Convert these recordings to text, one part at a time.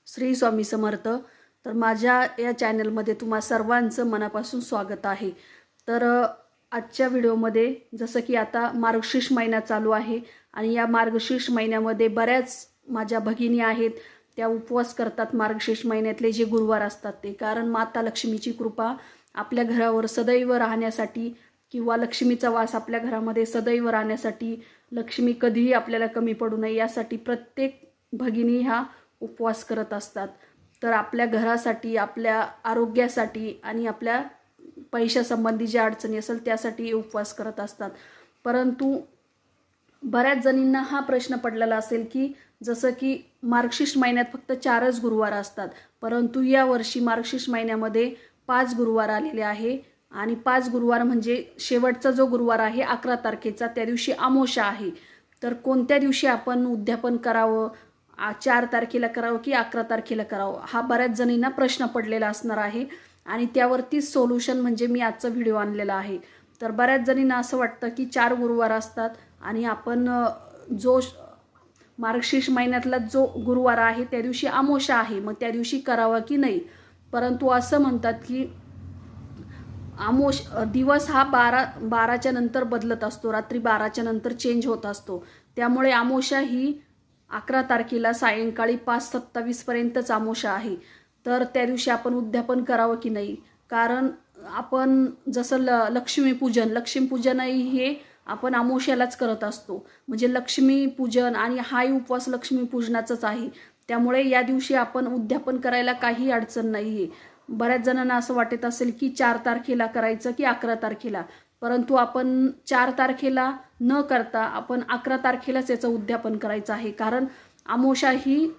श्री स्वामी समर्थ। तर माझ्या या चॅनलमध्ये तुम्हा सर्वांचं मनापासून स्वागत आहे। तर आजच्या व्हिडिओमध्ये जसं की आता मार्गशीर्ष महिना चालू आहे आणि या मार्गशीर्ष महिन्यामध्ये बऱ्याच माझ्या भगिनी आहेत, त्या उपवास करतात मार्गशीर्ष महिन्यातले जे गुरुवार असतात ते, कारण माता लक्ष्मीची कृपा आपल्या घरावर सदैव राहण्यासाठी किंवा लक्ष्मीचा वास आपल्या घरामध्ये सदैव राहण्यासाठी, लक्ष्मी कधीही आपल्याला कमी पडू नये यासाठी प्रत्येक भगिनी हा उपवास करत असतात। तर आपल्या घरासाठी, आपल्या आरोग्यासाठी आणि आपल्या पैशासंबंधी ज्या अडचणी असेल त्यासाठी उपवास करत असतात। परंतु बऱ्याच जणींना हा प्रश्न पडलेला असेल की जसं की मार्गशीर्ष महिन्यात फक्त 4च गुरुवार असतात, परंतु या वर्षी मार्गशीर्ष महिन्यामध्ये 5 गुरुवार आलेले आहे आणि 5 गुरुवार म्हणजे शेवटचा जो गुरुवार आहे 11 तारखेचा, त्या दिवशी अमावस्या आहे। तर कोणत्या दिवशी आपण उद्यापन करावं, 4 तारखेला करावं की 11 तारखेला करावं, हा बऱ्याच जणींना प्रश्न पडलेला असणार आहे आणि त्यावरती सोल्युशन म्हणजे मी आजचा व्हिडिओ आणलेला आहे। तर बऱ्याच जणींना असं वाटतं की 4 गुरुवार असतात आणि आपण जो मार्गशीर्ष महिन्यातला जो गुरुवार आहे त्या दिवशी अमावस्या आहे, मग त्या दिवशी करावं की नाही। परंतु असं म्हणतात की दिवस हा 12च्या नंतर बदलत असतो, रात्री 12च्या नंतर चेंज होत असतो, त्यामुळे अमावस्या ही 11 तारखेला सायंकाळी 5:27 पर्यंतच अमावस्या आहे। तर त्या दिवशी आपण उद्यापन करावं की नाही, कारण आपण जसं लक्ष्मीपूजनही हे आपण अमावस्यालाच करत असतो, म्हणजे लक्ष्मीपूजन आणि हाही उपवास लक्ष्मीपूजनाचाच आहे, त्यामुळे या दिवशी आपण उद्यापन करायला काही अडचण नाही आहे। बऱ्याच जणांना असं वाटत असेल की 4 तारखेला करायचं की 11 तारखेला, परंतु आपण 4 तारखेला न करता आपण 11 तारखेलाच याचं उद्यापन करायचं आहे, कारण अमावस्या ही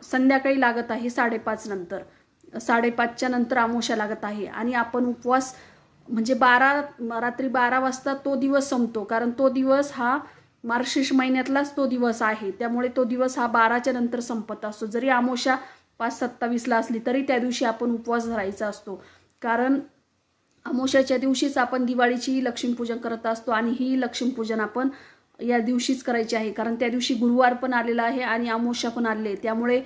संध्याकाळी लागत आहे 5:30 नंतर, 5:30च्या नंतर अमावस्या लागत आहे आणि आपण उपवास म्हणजे रात्री 12 वाजता तो दिवस संपतो, कारण तो दिवस हा मार्गशीर्ष महिन्यातलाच तो दिवस आहे, त्यामुळे तो दिवस हा 12च्या नंतर संपत असतो। जरी अमावस्या 5:27ला असली तरी त्या दिवशी आपण उपवास धरायचा असतो, कारण अमावस्याच्या दिवशीच आपण दिवाळीची लक्ष्मीपूजन करत असतो आणि ही लक्ष्मीपूजन आपण या दिवशीच करायची आहे, कारण त्या दिवशी गुरुवार पण आलेला आहे आणि अमावस्या पण आलेली आहे, त्यामुळे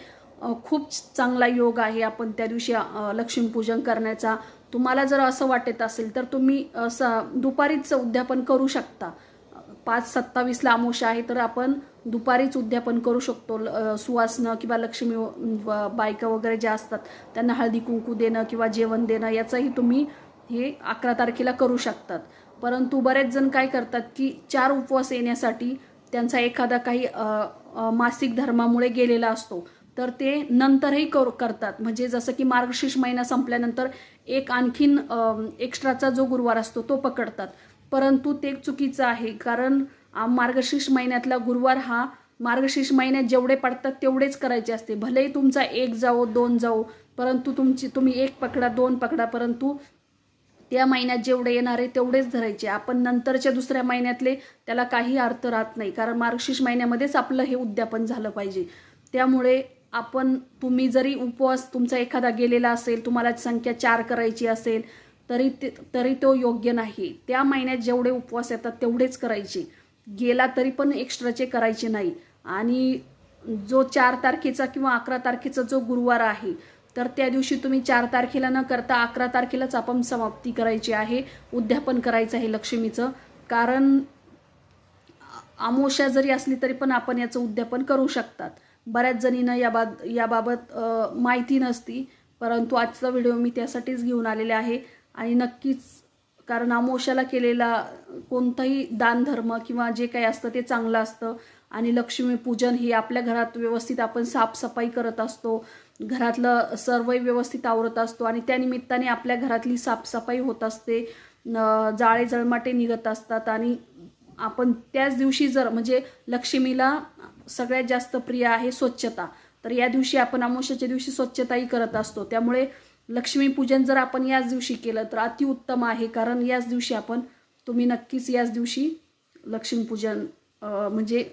खूप चांगला योग आहे आपण त्या दिवशी लक्ष्मीपूजन करण्याचा। तुम्हाला जर असं वाटत असेल तर तुम्ही दुपारीच उद्यापन करू शकता। 5:27ला अमावस्या आहे तर आपण दुपारीच उद्यापन करू शकतो। सुवासनं किंवा लक्ष्मी बायका वगैरे ज्या असतात त्यांना हळदी कुंकू देणं किंवा जेवण देणं याचंही तुम्ही हे 11 तारखेला करू शकतात। परंतु बरेच जण काय करतात की 4 उपवास येण्यासाठी त्यांचा एखादा काही मासिक धर्मामुळे गेलेला असतो, तर ते नंतरही करतात, म्हणजे जसं की मार्गशीर्ष महिना संपल्यानंतर एक आणखीन एक्स्ट्राचा जो गुरुवार असतो तो पकडतात, परंतु ते चुकीचं आहे, कारण मार्गशीर्ष महिन्यातला गुरुवार हा मार्गशीर्ष महिन्यात जेवढे पडतात तेवढेच करायचे असते। भलेही तुमचा 1 जाओ 2 जाओ, परंतु तुम्ही 1 पकडा 2 पकडा, परंतु त्या महिन्यात जेवढे येणार आहे तेवढेच धरायचे। आपण नंतरच्या दुसऱ्या महिन्यातले त्याला काही अर्थ राहत नाही, कारण मार्गशीर्ष महिन्यामध्येच आपलं हे उद्यापन झालं पाहिजे। त्यामुळे तुम्ही जरी उपवास तुमचा एखादा गेलेला असेल, तुम्हाला संख्या 4 करायची असेल तरी तो योग्य नाही। त्या महिन्यात जेवढे उपवास येतात तेवढेच करायचे, गेला तरी पण एक्स्ट्राचे करायचे नाही। आणि जो 4 तारखेचा किंवा 11 तारखेचा जो गुरुवार आहे तर त्या दिवशी तुम्ही 4 तारखेला न करता 11 तारखेलाच आपण समाप्ती करायची आहे, उद्यापन करायचं आहे लक्ष्मीचं, कारण अमावस्या जरी असली तरी पण आपण याचं उद्यापन करू शकतात। बऱ्याच जणींना याबाबत माहिती नसती, परंतु आजचा व्हिडिओ मी त्यासाठीच घेऊन आलेले आहे। आणि नक्कीच, कारण अमावस्याला केलेला कोणताही दानधर्म किंवा जे काही असतं ते चांगलं असतं आणि लक्ष्मीपूजन ही आपल्या घरात व्यवस्थित आपण साफसफाई करत असतो, घरातलं सर्व व्यवस्थित आवरत असतो आणि त्यानिमित्ताने आपल्या घरातली साफसफाई होत असते, जाळे जळमाटे निघत असतात आणि आपण त्याच दिवशी जर म्हणजे लक्ष्मीला सगळ्यात जास्त प्रिय आहे स्वच्छता, तर या दिवशी आपण अमावस्याच्या दिवशी स्वच्छताही करत असतो, त्यामुळे लक्ष्मीपूजन जर आपण याच दिवशी केलं तर अतिउत्तम आहे, कारण याच दिवशी तुम्ही नक्कीच याच दिवशी लक्ष्मीपूजन म्हणजे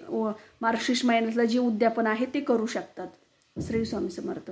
मार्गशीर्ष महिन्यातलं जे उद्यापन आहे ते करू शकतात। श्री स्वामी समर्थ।